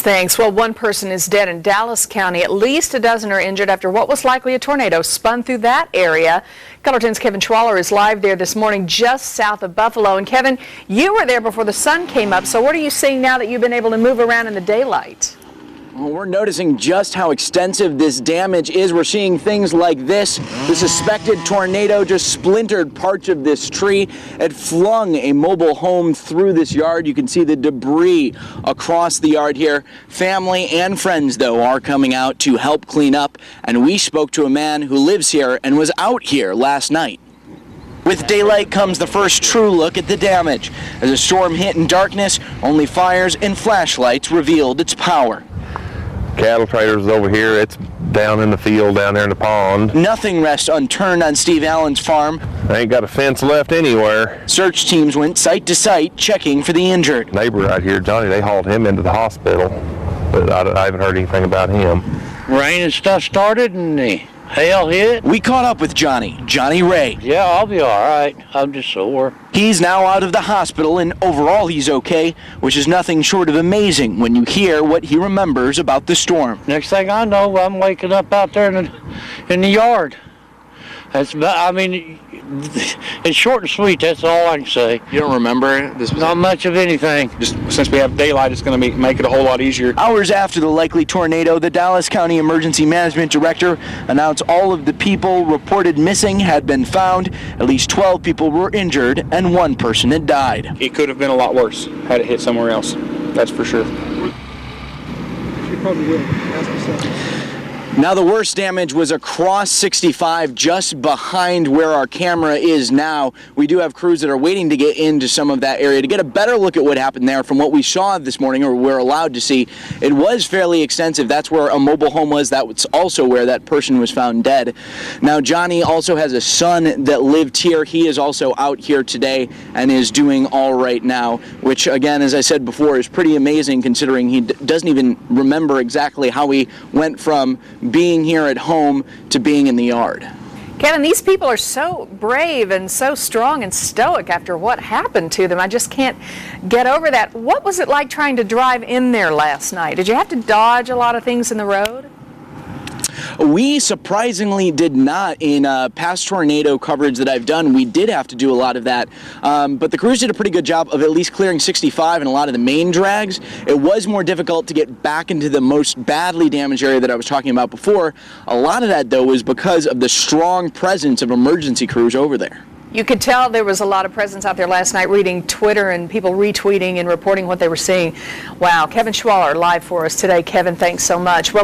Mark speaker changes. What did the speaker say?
Speaker 1: Thanks. Well, one person is dead in Dallas County. At least a dozen are injured after what was likely a tornado spun through that area. Cullerton's Kevin Schwaller is live there this morning just south of Buffalo. And Kevin, you were there before the sun came up. So what are you seeing now that you've been able to move around in the daylight?
Speaker 2: Well, we're noticing just how extensive this damage is. We're seeing things like this. The suspected tornado just splintered parts of this tree. It flung a mobile home through this yard. You can see the debris across the yard here. Family and friends, though, are coming out to help clean up. And we spoke to a man who lives here and was out here last night. With daylight comes the first true look at the damage. As the storm hit in darkness, only fires and flashlights revealed its power.
Speaker 3: Cattle traders over here, it's down in the field down there in the pond.
Speaker 2: Nothing rests unturned on Steve Allen's farm.
Speaker 3: They ain't got a fence left anywhere.
Speaker 2: Search teams went site to site checking for the injured.
Speaker 3: Neighbor right here, Johnny, they hauled him into the hospital, but I haven't heard anything about him.
Speaker 4: Rain and stuff started and the hail hit.
Speaker 2: We caught up with Johnny Ray.
Speaker 4: Yeah, I'll be all right. I'm just sore.
Speaker 2: He's now out of the hospital and overall he's okay, which is nothing short of amazing when you hear what he remembers about the storm.
Speaker 4: Next thing I know, I'm waking up out there in the yard. That's about, I mean, it's short and sweet, that's all I can say.
Speaker 5: You don't remember? This was
Speaker 4: not much of anything.
Speaker 5: Just since we have daylight, it's going to make it a whole lot easier.
Speaker 2: Hours after the likely tornado, the Dallas County Emergency Management Director announced all of the people reported missing had been found. At least 12 people were injured and one person had died.
Speaker 5: It could have been a lot worse had it hit somewhere else. That's for sure.
Speaker 6: She probably will. Ask herself.
Speaker 2: Now the worst damage was across 65, just behind where our camera is now. We do have crews that are waiting to get into some of that area to get a better look at what happened there. From what we saw this morning, or we're allowed to see, it was fairly extensive. That's where a mobile home was. That was also where that person was found dead. Now Johnny also has a son that lived here. He is also out here today and is doing all right now, which again, as I said before, is pretty amazing considering he doesn't even remember exactly how he went from being here at home to being in the yard.
Speaker 1: Kevin, these people are so brave and so strong and stoic after what happened to them. I just can't get over that. What was it like trying to drive in there last night? Did you have to dodge a lot of things in the road?
Speaker 2: We surprisingly did not. In past tornado coverage that I've done, we did have to do a lot of that. But the crews did a pretty good job of at least clearing 65 and a lot of the main drags. It was more difficult to get back into the most badly damaged area that I was talking about before. A lot of that, though, was because of the strong presence of emergency crews over there.
Speaker 1: You could tell there was a lot of presence out there last night reading Twitter and people retweeting and reporting what they were seeing. Wow, Kevin Schwaller live for us today. Kevin, thanks so much. Well,